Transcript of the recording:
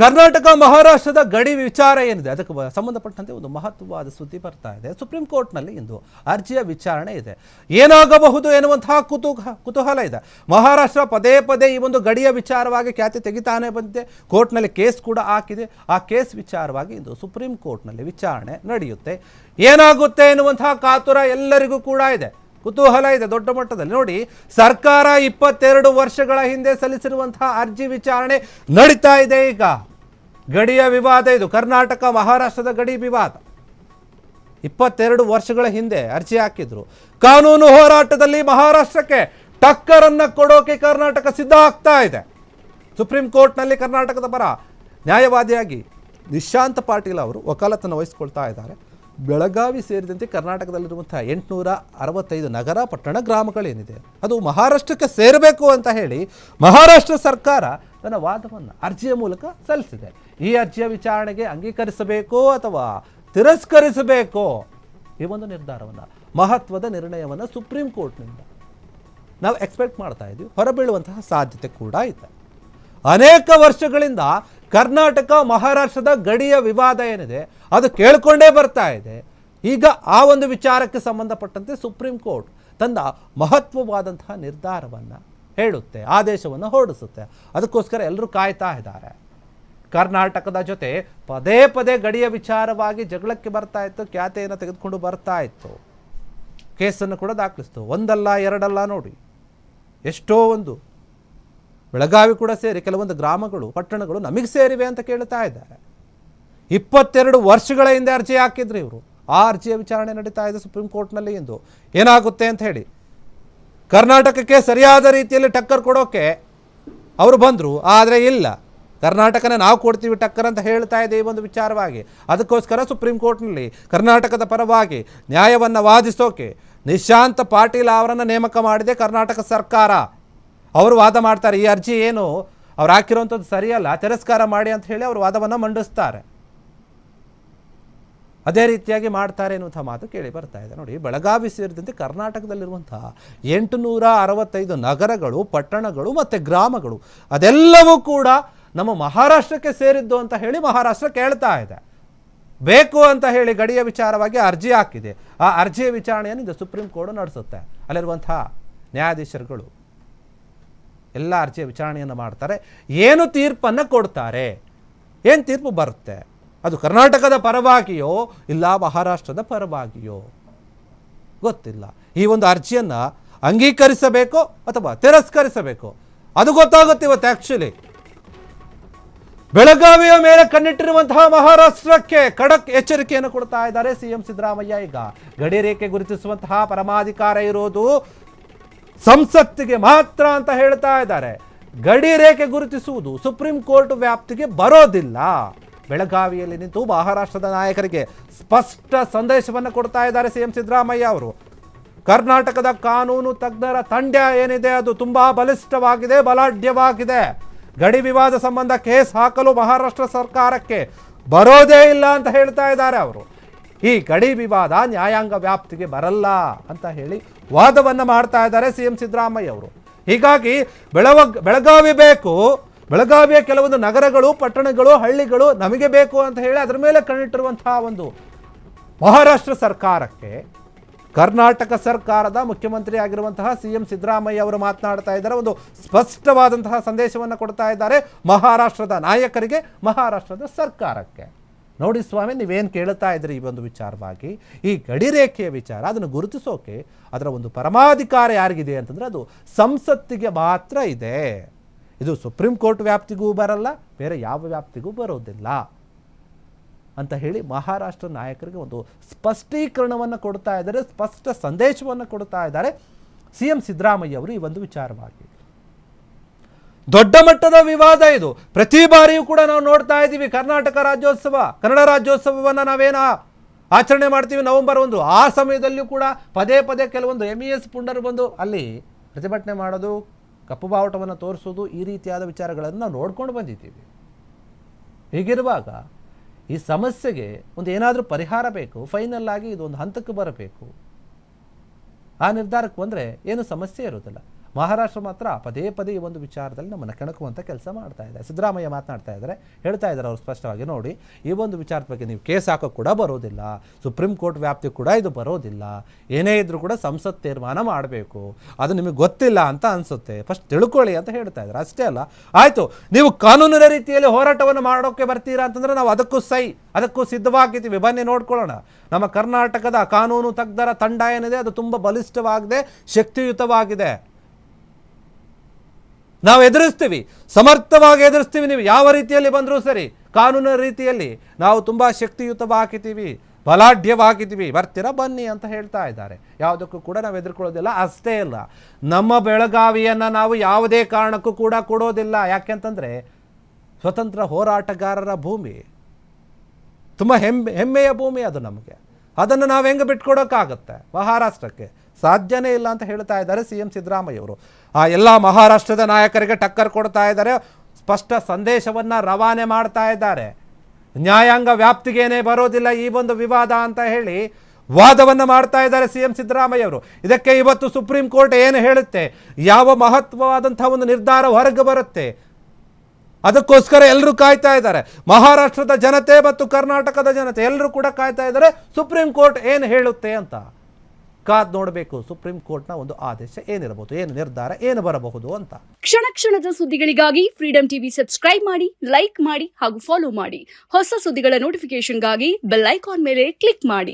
ಕರ್ನಾಟಕ ಮಹಾರಾಷ್ಟ್ರದ ಗಡಿ ವಿಚಾರ ಏನಿದೆ ಅದಕ್ಕೆ ಸಂಬಂಧಪಟ್ಟಂತೆ ಒಂದು ಮಹತ್ವವಾದ ಸುದ್ದಿ ಬರ್ತಾ ಇದೆ. ಸುಪ್ರೀಂ ಕೋರ್ಟ್ನಲ್ಲಿ ಇಂದು ಅರ್ಜಿಯ ವಿಚಾರಣೆ ಇದೆ. ಏನಾಗಬಹುದು ಎನ್ನುವಂತಹ ಕುತೂಹಲ ಇದೆ. ಮಹಾರಾಷ್ಟ್ರ ಪದೇ ಪದೇ ಈ ಒಂದು ಗಡಿಯ ವಿಚಾರವಾಗಿ ಖ್ಯಾತಿ ತೆಗಿತಾನೆ ಬಂದಿದೆ. ಕೋರ್ಟ್ನಲ್ಲಿ ಕೇಸ್ ಕೂಡ ಹಾಕಿದೆ. ಆ ಕೇಸ್ ವಿಚಾರವಾಗಿ ಇಂದು ಸುಪ್ರೀಂ ಕೋರ್ಟ್ನಲ್ಲಿ ವಿಚಾರಣೆ ನಡೆಯುತ್ತೆ. ಏನಾಗುತ್ತೆ ಎನ್ನುವಂತಹ ಕಾತುರ ಎಲ್ಲರಿಗೂ ಕೂಡ ಇದೆ, ಕುತೂಹಲ ಇದೆ ದೊಡ್ಡ ಮಟ್ಟದಲ್ಲಿ. ನೋಡಿ, ಸರ್ಕಾರ 22 ವರ್ಷಗಳ ಹಿಂದೆ ಸಲ್ಲಿಸಿರುವಂತಹ ಅರ್ಜಿ ವಿಚಾರಣೆ ನಡೀತಾ ಇದೆ. ಈಗ ಗಡಿಯ ವಿವಾದ ಇದು, ಕರ್ನಾಟಕ ಮಹಾರಾಷ್ಟ್ರದ ಗಡಿ ವಿವಾದ. 22 ವರ್ಷಗಳ ಹಿಂದೆ ಅರ್ಜಿ ಹಾಕಿದ್ರು. ಕಾನೂನು ಹೋರಾಟದಲ್ಲಿ ಮಹಾರಾಷ್ಟ್ರಕ್ಕೆ ಟಕ್ಕರನ್ನ ಕೊಡೋಕೆ ಕರ್ನಾಟಕ ಸಿದ್ಧ ಆಗ್ತಾ ಇದೆ. ಸುಪ್ರೀಂ ಕೋರ್ಟ್ನಲ್ಲಿ ಕರ್ನಾಟಕದ ಪರ ನ್ಯಾಯವಾದಿಯಾಗಿ ನಿಶಾಂತ್ ಪಾಟೀಲ್ ಅವರು ವಕಾಲತನ್ನು ವಹಿಸಿಕೊಳ್ತಾ ಇದ್ದಾರೆ. ಬೆಳಗಾವಿ ಸೇರಿದಂತೆ ಕರ್ನಾಟಕದಲ್ಲಿರುವಂತಹ 865 ನಗರ ಪಟ್ಟಣ ಗ್ರಾಮಗಳೇನಿದೆ ಅದು ಮಹಾರಾಷ್ಟ್ರಕ್ಕೆ ಸೇರಬೇಕು ಅಂತ ಹೇಳಿ ಮಹಾರಾಷ್ಟ್ರ ಸರ್ಕಾರ ತನ್ನ ವಾದವನ್ನು ಅರ್ಜಿಯ ಮೂಲಕ ಸಲ್ಲಿಸಿದೆ. ಈ ಅರ್ಜಿಯ ವಿಚಾರಣೆಗೆ ಅಂಗೀಕರಿಸಬೇಕೋ ಅಥವಾ ತಿರಸ್ಕರಿಸಬೇಕೋ ಈ ಒಂದು ನಿರ್ಧಾರವನ್ನು, ಮಹತ್ವದ ನಿರ್ಣಯವನ್ನು ಸುಪ್ರೀಂ ಕೋರ್ಟ್ನಿಂದ ನಾವು ಎಕ್ಸ್ಪೆಕ್ಟ್ ಮಾಡ್ತಾ ಇದ್ದೀವಿ. ಹೊರಬೀಳುವಂತಹ ಸಾಧ್ಯತೆ ಕೂಡ ಇದೆ. ಅನೇಕ ವರ್ಷಗಳಿಂದ ಕರ್ನಾಟಕ ಮಹಾರಾಷ್ಟ್ರದ ಗಡಿಯ ವಿವಾದ ಏನಿದೆ ಅದು ಕೇಳಿಕೊಂಡೇ ಬರ್ತಾ ಇದೆ. ಈಗ ಆ ಒಂದು ವಿಚಾರಕ್ಕೆ ಸಂಬಂಧಪಟ್ಟಂತೆ ಸುಪ್ರೀಂ ಕೋರ್ಟ್ ತನ್ನ ಮಹತ್ವವಾದಂತಹ ನಿರ್ಧಾರವನ್ನು ಹೇಳುತ್ತೆ, ಆದೇಶವನ್ನು ಹೊರಡಿಸುತ್ತೆ. ಅದಕ್ಕೋಸ್ಕರ ಎಲ್ಲರೂ ಕಾಯ್ತಾ ಇದ್ದಾರೆ. ಕರ್ನಾಟಕದ ಜೊತೆ ಪದೇ ಪದೇ ಗಡಿಯ ವಿಚಾರವಾಗಿ ಜಗಳಕ್ಕೆ ಬರ್ತಾ ಇತ್ತು, ಖ್ಯಾತೆಯನ್ನು ತೆಗೆದುಕೊಂಡು ಬರ್ತಾ ಇತ್ತು. ಕೇಸನ್ನು ಕೂಡ ದಾಖಲಿಸ್ತು. ಒಂದಲ್ಲ ಎರಡಲ್ಲ, ನೋಡಿ ಎಷ್ಟೋ ಒಂದು ಬೆಳಗಾವಿ ಕೂಡ ಸೇರಿ ಕೆಲವೊಂದು ಗ್ರಾಮಗಳು ಪಟ್ಟಣಗಳು ನಮಗೆ ಸೇರಿವೆ ಅಂತ ಕೇಳ್ತಾ ಇದ್ದಾರೆ. 22 ವರ್ಷಗಳ ಹಿಂದೆ ಅರ್ಜಿ ಹಾಕಿದ್ರು ಇವರು. ಆ ಅರ್ಜಿಯ ವಿಚಾರಣೆ ನಡೀತಾ ಇದೆ ಸುಪ್ರೀಂ ಕೋರ್ಟ್ನಲ್ಲಿ. ಇಂದು ಏನಾಗುತ್ತೆ ಅಂತ ಹೇಳಿ ಕರ್ನಾಟಕಕ್ಕೆ ಸರಿಯಾದ ರೀತಿಯಲ್ಲಿ ಟಕ್ಕರ್ ಕೊಡೋಕೆ ಅವರು ಬಂದರು, ಆದರೆ ಇಲ್ಲ, ಕರ್ನಾಟಕನ ನಾವು ಕೊಡ್ತೀವಿ ಟಕ್ಕರ್ ಅಂತ ಹೇಳ್ತಾ ಇದೆ ಈ ಒಂದು ವಿಚಾರವಾಗಿ. ಅದಕ್ಕೋಸ್ಕರ ಸುಪ್ರೀಂ ಕೋರ್ಟ್ನಲ್ಲಿ ಕರ್ನಾಟಕದ ಪರವಾಗಿ ನ್ಯಾಯವನ್ನು ವಾದಿಸೋಕೆ ನಿಶಾಂತ್ ಪಾಟೀಲ್ ಅವರನ್ನು ನೇಮಕ ಮಾಡಿದೆ ಕರ್ನಾಟಕ ಸರ್ಕಾರ. ಅವರು ವಾದ ಮಾಡ್ತಾರೆ, ಈ ಅರ್ಜಿ ಏನು ಅವ್ರು ಹಾಕಿರೋಂಥದ್ದು ಸರಿಯಲ್ಲ, ತಿರಸ್ಕಾರ ಮಾಡಿ ಅಂತ ಹೇಳಿ ಅವರು ವಾದವನ್ನು ಮಂಡಿಸ್ತಾರೆ. ಅದೇ ರೀತಿಯಾಗಿ ಮಾಡ್ತಾರೆ ಎನ್ನುವಂಥ ಮಾತು ಕೇಳಿ ಬರ್ತಾ ಇದೆ. ನೋಡಿ, ಬೆಳಗಾವಿ ಸೇರಿದಂತೆ ಕರ್ನಾಟಕದಲ್ಲಿರುವಂತಹ 865 ನಗರಗಳು, ಪಟ್ಟಣಗಳು ಮತ್ತು ಗ್ರಾಮಗಳು ಅದೆಲ್ಲವೂ ಕೂಡ ನಮ್ಮ ಮಹಾರಾಷ್ಟ್ರಕ್ಕೆ ಸೇರಿದ್ದು ಅಂತ ಹೇಳಿ ಮಹಾರಾಷ್ಟ್ರ ಕೇಳ್ತಾ ಇದೆ. ಬೇಕು ಅಂತ ಹೇಳಿ ಗಡಿಯ ವಿಚಾರವಾಗಿ ಅರ್ಜಿ ಹಾಕಿದೆ. ಆ ಅರ್ಜಿಯ ವಿಚಾರಣೆಯನ್ನು ಇದು ಸುಪ್ರೀಂ ಕೋರ್ಟ್ ನಡೆಸುತ್ತೆ. ಅಲ್ಲಿರುವಂತಹ ನ್ಯಾಯಾಧೀಶರುಗಳು ಎಲ್ಲ ಅರ್ಜಿಯ ವಿಚಾರಣೆಯನ್ನು ಮಾಡ್ತಾರೆ. ಏನು ತೀರ್ಪನ್ನು ಕೊಡ್ತಾರೆ, ಏನು ತೀರ್ಪು ಬರುತ್ತೆ, ಅದು ಕರ್ನಾಟಕದ ಪರವಾಗಿಯೋ ಇಲ್ಲ ಮಹಾರಾಷ್ಟ್ರದ ಪರವಾಗಿಯೋ ಗೊತ್ತಿಲ್ಲ. ಈ ಒಂದು ಅರ್ಜಿಯನ್ನು ಅಂಗೀಕರಿಸಬೇಕೋ ಅಥವಾ ತಿರಸ್ಕರಿಸಬೇಕೋ ಅದು ಗೊತ್ತಾಗುತ್ತೆ ಇವತ್ತು. ಆ್ಯಕ್ಚುಲಿ ಬೆಳಗಾವಿಯ ಮೇಲೆ ಕಣ್ಣಿಟ್ಟಿರುವಂತಹ ಮಹಾರಾಷ್ಟ್ರಕ್ಕೆ ಖಡಕ್ ಎಚ್ಚರಿಕೆಯನ್ನು ಕೊಡ್ತಾ ಇದ್ದಾರೆ ಸಿಎಂ ಸಿದ್ದರಾಮಯ್ಯ. ಈಗ ಗಡಿ ರೇಖೆ ಗುರುತಿಸುವಂತಹ ಪರಮಾಧಿಕಾರ ಇರೋದು ಸಂಸತ್ತಿಗೆ ಮಾತ್ರ ಅಂತ ಹೇಳ್ತಾ ಇದ್ದಾರೆ. ಗಡಿ ರೇಖೆ ಗುರುತಿಸುವುದು ಸುಪ್ರೀಂ ಕೋರ್ಟ್ ವ್ಯಾಪ್ತಿಗೆ ಬರೋದಿಲ್ಲ. ಬೆಳಗಾವಿಯಲ್ಲಿ ನಿಂತು ಮಹಾರಾಷ್ಟ್ರದ ನಾಯಕರಿಗೆ ಸ್ಪಷ್ಟ ಸಂದೇಶವನ್ನು ಕೊಡ್ತಾ ಇದ್ದಾರೆ ಸಿಎಂ ಸಿದ್ದರಾಮಯ್ಯ ಅವರು. ಕರ್ನಾಟಕದ ಕಾನೂನು ತಜ್ಞರ ತಂಡ ಏನಿದೆ ಅದು ತುಂಬಾ ಬಲಿಷ್ಠವಾಗಿದೆ, ಬಲಾಢ್ಯವಾಗಿದೆ. ಗಡಿ ವಿವಾದ ಸಂಬಂಧ ಕೇಸ್ ಹಾಕಲು ಮಹಾರಾಷ್ಟ್ರ ಸರ್ಕಾರಕ್ಕೆ ಬರೋದೇ ಇಲ್ಲ ಅಂತ ಹೇಳ್ತಾ ಇದ್ದಾರೆ ಅವರು. ಈ ಗಡಿ ವಿವಾದ ನ್ಯಾಯಾಂಗ ವ್ಯಾಪ್ತಿಗೆ ಬರಲ್ಲ ಅಂತ ಹೇಳಿ ವಾದವನ್ನು ಮಾಡ್ತಾ ಇದ್ದಾರೆ ಸಿಎಂ ಸಿದ್ದರಾಮಯ್ಯ ಅವರು. ಹೀಗಾಗಿ ಬೆಳಗಾವಿ ಬೇಕು, ಬೆಳಗಾವಿಯ ಕೆಲವೊಂದು ನಗರಗಳು, ಪಟ್ಟಣಗಳು, ಹಳ್ಳಿಗಳು ನಮಗೆ ಬೇಕು ಅಂತ ಹೇಳಿ ಅದರ ಮೇಲೆ ಕಣ್ಣಿಟ್ಟಿರುವಂತಹ ಒಂದು ಮಹಾರಾಷ್ಟ್ರ ಸರ್ಕಾರಕ್ಕೆ ಕರ್ನಾಟಕ ಸರ್ಕಾರದ ಮುಖ್ಯಮಂತ್ರಿ ಆಗಿರುವಂತಹ ಸಿಎಂ ಸಿದ್ದರಾಮಯ್ಯ ಅವರು ಮಾತನಾಡ್ತಾ ಇದ್ದಾರೆ. ಒಂದು ಸ್ಪಷ್ಟವಾದಂತಹ ಸಂದೇಶವನ್ನು ಕೊಡ್ತಾ ಇದ್ದಾರೆ ಮಹಾರಾಷ್ಟ್ರದ ನಾಯಕರಿಗೆ, ಮಹಾರಾಷ್ಟ್ರದ ಸರ್ಕಾರಕ್ಕೆ. ನೋಡಿ ಸ್ವಾಮಿ, ನೀವೇನು ಕೇಳ್ತಾ ಇದ್ರಿ ಈ ಒಂದು ವಿಚಾರವಾಗಿ, ಈ ಗಡಿ ರೇಖೆಯ ವಿಚಾರ, ಅದನ್ನು ಗುರುತಿಸೋಕೆ ಅದರ ಒಂದು ಪರಮಾಧಿಕಾರ ಯಾರಿಗಿದೆ ಅಂತಂದರೆ ಅದು ಸಂಸತ್ತಿಗೆ ಮಾತ್ರ ಇದೆ. ಇದು ಸುಪ್ರೀಂ ಕೋರ್ಟ್ ವ್ಯಾಪ್ತಿಗೂ ಬರಲ್ಲ, ಬೇರೆ ಯಾವ ವ್ಯಾಪ್ತಿಗೂ ಬರೋದಿಲ್ಲ ಅಂತ ಹೇಳಿ ಮಹಾರಾಷ್ಟ್ರ ನಾಯಕರಿಗೆ ಒಂದು ಸ್ಪಷ್ಟೀಕರಣವನ್ನು ಕೊಡ್ತಾ ಇದ್ದಾರೆ, ಸ್ಪಷ್ಟ ಸಂದೇಶವನ್ನು ಕೊಡ್ತಾ ಇದ್ದಾರೆ ಸಿಎಂ ಸಿದ್ದರಾಮಯ್ಯ ಅವರು ಈ ಒಂದು ವಿಚಾರವಾಗಿ. ದೊಡ್ಡ ಮಟ್ಟದ ವಿವಾದ ಇದು. ಪ್ರತಿ ಬಾರಿಯೂ ಕೂಡ ನಾವು ನೋಡ್ತಾ ಇದ್ದೀವಿ ಕರ್ನಾಟಕ ರಾಜ್ಯೋತ್ಸವ, ಕನ್ನಡ ರಾಜ್ಯೋತ್ಸವವನ್ನು ನಾವೇನು ಆಚರಣೆ ಮಾಡ್ತೀವಿ ನವೆಂಬರ್ 1, ಆ ಸಮಯದಲ್ಲಿಯೂ ಕೂಡ ಪದೇ ಪದೇ ಕೆಲವೊಂದು MES ಪುಂಡರು ಬಂದು ಅಲ್ಲಿ ಪ್ರತಿಭಟನೆ ಮಾಡೋದು, ಕಪ್ಪು ಬಾವುಟವನ್ನು ತೋರಿಸೋದು, ಈ ರೀತಿಯಾದ ವಿಚಾರಗಳನ್ನು ನಾವು ನೋಡ್ಕೊಂಡು ಬಂದಿದ್ದೀವಿ. ಹೀಗಿರುವಾಗ ಈ ಸಮಸ್ಯೆಗೆ ಒಂದು ಏನಾದರೂ ಪರಿಹಾರ ಬೇಕು, ಫೈನಲ್ ಆಗಿ ಇದೊಂದು ಹಂತಕ್ಕೆ ಬರಬೇಕು. ಆ ನಿರ್ಧಾರಕ್ಕೆ ಬಂದರೆ ಏನು ಸಮಸ್ಯೆ ಇರೋದಿಲ್ಲ. ಮಹಾರಾಷ್ಟ್ರ ಮಾತ್ರ ಪದೇ ಪದೇ ಈ ಒಂದು ವಿಚಾರದಲ್ಲಿ ನಮ್ಮನ್ನು ಕೆಣಕುವಂಥ ಕೆಲಸ ಮಾಡ್ತಾ ಇದೆ. ಸಿದ್ದರಾಮಯ್ಯ ಮಾತನಾಡ್ತಾ ಇದ್ದಾರೆ, ಹೇಳ್ತಾ ಇದ್ದಾರೆ ಅವರು ಸ್ಪಷ್ಟವಾಗಿ, ನೋಡಿ ಈ ಒಂದು ವಿಚಾರದ ಬಗ್ಗೆ ನೀವು ಕೇಸ್ ಹಾಕೋಕೆ ಕೂಡ ಬರೋದಿಲ್ಲ, ಸುಪ್ರೀಂ ಕೋರ್ಟ್ ವ್ಯಾಪ್ತಿ ಕೂಡ ಇದು ಬರೋದಿಲ್ಲ, ಏನೇ ಇದ್ರೂ ಕೂಡ ಸಂಸತ್ ತೀರ್ಮಾನ ಮಾಡಬೇಕು, ಅದು ನಿಮಗೆ ಗೊತ್ತಿಲ್ಲ ಅಂತ ಅನಿಸುತ್ತೆ, ಫಸ್ಟ್ ತಿಳ್ಕೊಳ್ಳಿ ಅಂತ ಹೇಳ್ತಾ ಇದ್ದಾರೆ. ಅಷ್ಟೇ ಅಲ್ಲ, ಆಯಿತು ನೀವು ಕಾನೂನಿನ ರೀತಿಯಲ್ಲಿ ಹೋರಾಟವನ್ನು ಮಾಡೋಕ್ಕೆ ಬರ್ತೀರಾ ಅಂತಂದರೆ ನಾವು ಅದಕ್ಕೂ ಸಿದ್ಧವಾಗಿದ್ದೀವಿ, ಬನ್ನಿ ನೋಡ್ಕೊಳ್ಳೋಣ. ನಮ್ಮ ಕರ್ನಾಟಕದ ಕಾನೂನು ತಜ್ಞರ ತಂಡ ಏನಿದೆ ಅದು ತುಂಬ ಬಲಿಷ್ಠವಾಗಿದೆ, ಶಕ್ತಿಯುತವಾಗಿದೆ. ನಾವು ಎದುರಿಸ್ತೀವಿ, ಸಮರ್ಥವಾಗಿ ಎದುರಿಸ್ತೀವಿ. ನೀವು ಯಾವ ರೀತಿಯಲ್ಲಿ ಬಂದರೂ ಸರಿ, ಕಾನೂನಿನ ರೀತಿಯಲ್ಲಿ ನಾವು ತುಂಬ ಶಕ್ತಿಯುತವಾಗಿದ್ದೀವಿ, ಬಲಾಢ್ಯವಾಗಿದ್ದೀವಿ, ಬರ್ತೀರಾ ಬನ್ನಿ ಅಂತ ಹೇಳ್ತಾ ಇದ್ದಾರೆ. ಯಾವುದಕ್ಕೂ ಕೂಡ ನಾವು ಎದುರ್ಕೊಳ್ಳೋದಿಲ್ಲ. ಅಷ್ಟೇ ಇಲ್ಲ, ನಮ್ಮ ಬೆಳಗಾವಿಯನ್ನು ನಾವು ಯಾವುದೇ ಕಾರಣಕ್ಕೂ ಕೂಡ ಕೊಡೋದಿಲ್ಲ. ಯಾಕೆಂತಂದರೆ ಸ್ವತಂತ್ರ ಹೋರಾಟಗಾರರ ಭೂಮಿ, ತುಂಬ ಹೆಮ್ಮೆಯ ಭೂಮಿ ಅದು ನಮಗೆ. ಅದನ್ನು ನಾವು ಹೆಂಗೆ ಬಿಟ್ಕೊಡೋಕ್ಕಾಗತ್ತೆ ಮಹಾರಾಷ್ಟ್ರಕ್ಕೆ? ಸಾಧ್ಯನೇ ಇಲ್ಲ ಅಂತ ಹೇಳ್ತಾ ಇದ್ದಾರೆ ಸಿ ಎಂ ಸಿದ್ದರಾಮಯ್ಯವರು. ಆ ಎಲ್ಲ ಮಹಾರಾಷ್ಟ್ರದ ನಾಯಕರಿಗೆ ಟಕ್ಕರ್ ಕೊಡ್ತಾ ಇದ್ದಾರೆ, ಸ್ಪಷ್ಟ ಸಂದೇಶವನ್ನು ರವಾನೆ ಮಾಡ್ತಾ ಇದ್ದಾರೆ. ನ್ಯಾಯಾಂಗ ವ್ಯಾಪ್ತಿಗೇನೆ ಬರೋದಿಲ್ಲ ಈ ಒಂದು ವಿವಾದ ಅಂತ ಹೇಳಿ ವಾದವನ್ನು ಮಾಡ್ತಾ ಇದ್ದಾರೆ ಸಿ ಎಂ ಸಿದ್ದರಾಮಯ್ಯವರು. ಇದಕ್ಕೆ ಇವತ್ತು ಸುಪ್ರೀಂ ಕೋರ್ಟ್ ಏನು ಹೇಳುತ್ತೆ, ಯಾವ ಮಹತ್ವವಾದಂಥ ಒಂದು ನಿರ್ಧಾರ ಹೊರಗೆ ಬರುತ್ತೆ, ಅದಕ್ಕೋಸ್ಕರ ಎಲ್ಲರೂ ಕಾಯ್ತಾ ಇದ್ದಾರೆ. ಮಹಾರಾಷ್ಟ್ರದ ಜನತೆ ಮತ್ತು ಕರ್ನಾಟಕದ ಜನತೆ ಎಲ್ಲರೂ ಕೂಡ ಕಾಯ್ತಾ ಇದ್ದಾರೆ, ಸುಪ್ರೀಂ ಕೋರ್ಟ್ ಏನು ಹೇಳುತ್ತೆ ಅಂತ. ಕಾದ್ ನೋಡಬೇಕು ಸುಪ್ರೀಂ ಕೋರ್ಟ್ನ ಒಂದು ಆದೇಶ ಏನಿರಬಹುದು, ಏನು ನಿರ್ಧಾರ ಏನು ಬರಬಹುದು ಅಂತ. ಕ್ಷಣ ಕ್ಷಣದ ಸುದ್ದಿಗಳಿಗಾಗಿ ಫ್ರೀಡಂ ಟಿವಿ ಸಬ್ಸ್ಕ್ರೈಬ್ ಮಾಡಿ, ಲೈಕ್ ಮಾಡಿ ಹಾಗೂ ಫಾಲೋ ಮಾಡಿ. ಹೊಸ ಸುದ್ದಿಗಳ ನೋಟಿಫಿಕೇಶನ್ಗಾಗಿ ಬೆಲ್ ಐಕಾನ್ ಮೇಲೆ ಕ್ಲಿಕ್ ಮಾಡಿ.